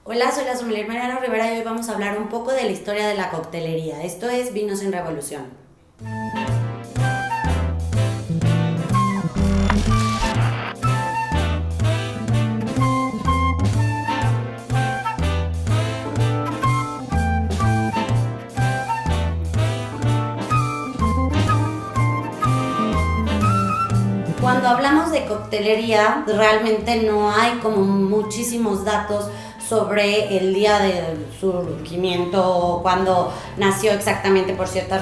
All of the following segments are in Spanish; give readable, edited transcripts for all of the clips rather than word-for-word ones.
Hola, soy la sommelier Mariana Rivera y hoy vamos a hablar un poco de la historia de la coctelería. Esto es Vinos en Revolución. Cuando hablamos de coctelería, realmente no hay como muchísimos datos sobre el día del surgimiento, cuando nació exactamente por ciertas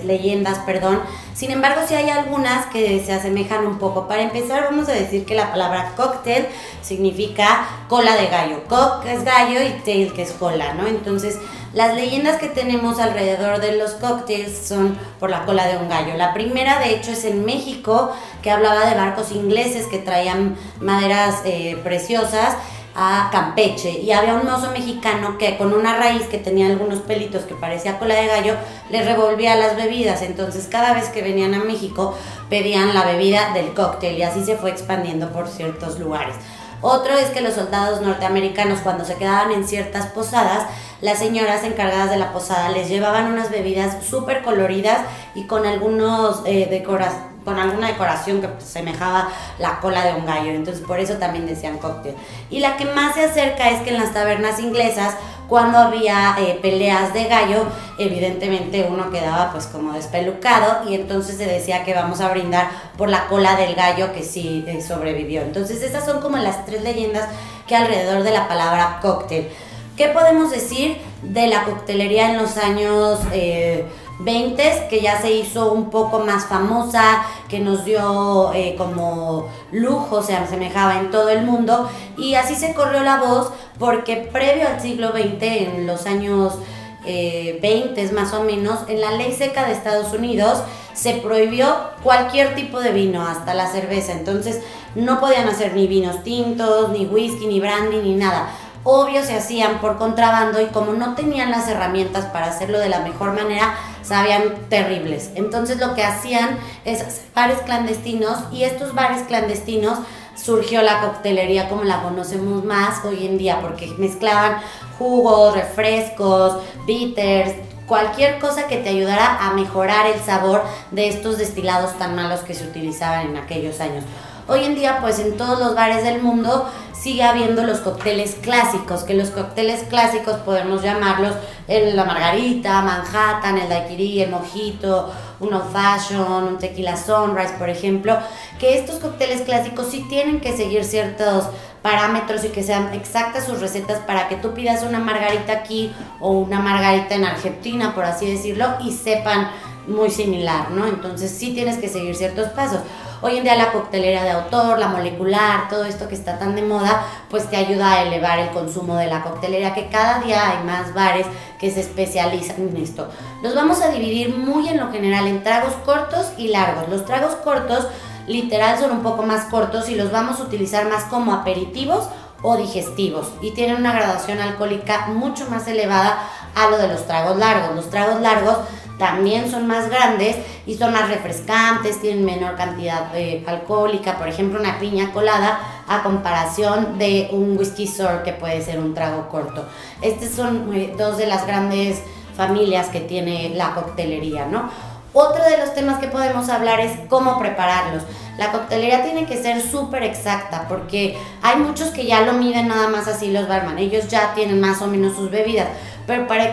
leyendas, perdón. Sin embargo, sí hay algunas que se asemejan un poco. Para empezar, vamos a decir que la palabra cóctel significa cola de gallo. Cock es gallo y tail que es cola, ¿no? Entonces, las leyendas que tenemos alrededor de los cócteles son por la cola de un gallo. La primera, de hecho, es en México, que hablaba de barcos ingleses que traían maderas preciosas a Campeche, y había un mozo mexicano que con una raíz que tenía algunos pelitos que parecía cola de gallo le revolvía las bebidas. Entonces cada vez que venían a México pedían la bebida del cóctel y así se fue expandiendo por ciertos lugares. Otro es que los soldados norteamericanos, cuando se quedaban en ciertas posadas, las señoras encargadas de la posada les llevaban unas bebidas súper coloridas y con algunos con alguna decoración que semejaba la cola de un gallo. Entonces por eso también decían cóctel. Y la que más se acerca es que en las tabernas inglesas, cuando había peleas de gallo, evidentemente uno quedaba pues como despelucado y entonces se decía que vamos a brindar por la cola del gallo que sí sobrevivió. Entonces esas son como las tres leyendas que hay alrededor de la palabra cóctel. ¿Qué podemos decir de la coctelería en los años 20, que ya se hizo un poco más famosa, que nos dio como lujo, se asemejaba en todo el mundo, y así se corrió la voz porque previo al siglo XX, en los años 20 más o menos, en la ley seca de Estados Unidos se prohibió cualquier tipo de vino, hasta la cerveza. Entonces no podían hacer ni vinos tintos, ni whisky, ni brandy, ni nada. Obvio se hacían por contrabando y como no tenían las herramientas para hacerlo de la mejor manera, sabían terribles. Entonces lo que hacían es hacer bares clandestinos, y estos bares clandestinos surgió la coctelería como la conocemos más hoy en día, porque mezclaban jugos, refrescos, bitters, cualquier cosa que te ayudara a mejorar el sabor de estos destilados tan malos que se utilizaban en aquellos años. Hoy en día, pues en todos los bares del mundo sigue habiendo los cócteles clásicos, que los cócteles clásicos podemos llamarlos la margarita, Manhattan, el daiquiri, el mojito, un old fashion, un tequila sunrise, por ejemplo, que estos cócteles clásicos sí tienen que seguir ciertos parámetros y que sean exactas sus recetas para que tú pidas una margarita aquí o una margarita en Argentina, por así decirlo, y sepan muy similar, ¿no? Entonces sí tienes que seguir ciertos pasos. Hoy en día la coctelería de autor, la molecular, todo esto que está tan de moda, pues te ayuda a elevar el consumo de la coctelería, que cada día hay más bares que se especializan en esto. Los vamos a dividir muy en lo general en tragos cortos y largos. Los tragos cortos literal son un poco más cortos y los vamos a utilizar más como aperitivos o digestivos, y tienen una graduación alcohólica mucho más elevada a lo de los tragos largos. Los tragos largos también son más grandes y son más refrescantes, tienen menor cantidad alcohólica, por ejemplo una piña colada a comparación de un whisky sour, que puede ser un trago corto. Estas son dos de las grandes familias que tiene la coctelería, ¿no? Otro de los temas que podemos hablar es cómo prepararlos. La coctelería tiene que ser súper exacta, porque hay muchos que ya lo miden nada más así los barman, ellos ya tienen más o menos sus bebidas, pero para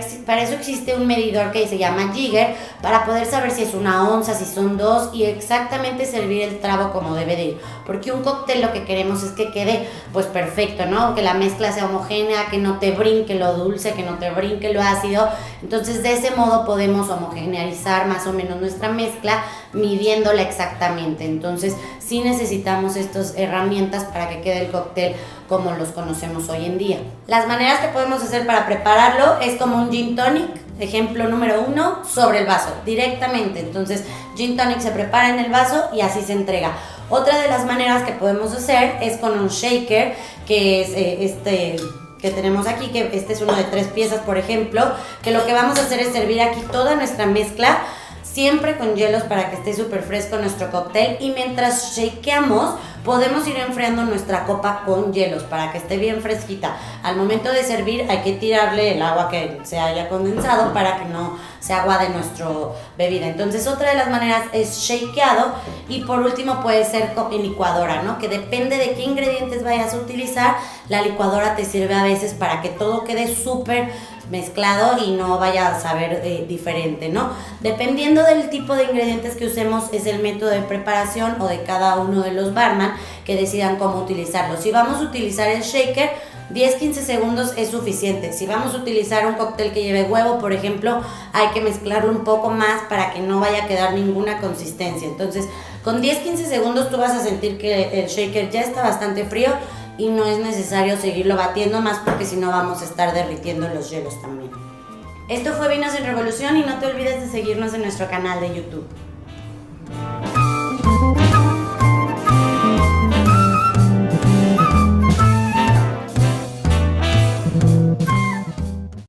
eso existe un medidor que se llama Jigger, para poder saber si es una onza, si son dos, y exactamente servir el trago como debe de ir, porque un cóctel lo que queremos es que quede pues perfecto, ¿no? Que la mezcla sea homogénea, que no te brinque lo dulce, que no te brinque lo ácido. Entonces de ese modo podemos homogeneizar más o menos nuestra mezcla, midiéndola exactamente. Entonces sí necesitamos estas herramientas para que quede el cóctel como los conocemos hoy en día. Las maneras que podemos hacer para prepararlo es como un gin tonic, ejemplo número 1, sobre el vaso, directamente. Entonces gin tonic se prepara en el vaso y así se entrega. Otra de las maneras que podemos hacer es con un shaker, que es que tenemos aquí, que este es uno de 3 piezas, por ejemplo, que lo que vamos a hacer es servir aquí toda nuestra mezcla, siempre con hielos para que esté súper fresco nuestro cóctel, y mientras shakeamos, podemos ir enfriando nuestra copa con hielos para que esté bien fresquita. Al momento de servir hay que tirarle el agua que se haya condensado para que no se aguade nuestra bebida. Entonces otra de las maneras es shakeado, y por último puede ser en licuadora, ¿no? Que depende de qué ingredientes vayas a utilizar, la licuadora te sirve a veces para que todo quede súper mezclado y no vaya a saber diferente, ¿no? Dependiendo del tipo de ingredientes que usemos es el método de preparación o de cada uno de los barman que decidan cómo utilizarlo. Si vamos a utilizar el shaker, 10-15 segundos es suficiente. Si vamos a utilizar un cóctel que lleve huevo, por ejemplo, hay que mezclarlo un poco más para que no vaya a quedar ninguna consistencia. Entonces, con 10-15 segundos tú vas a sentir que el shaker ya está bastante frío y no es necesario seguirlo batiendo más, porque si no vamos a estar derritiendo los hielos también. Esto fue Vinos en Revolución, y no te olvides de seguirnos en nuestro canal de YouTube.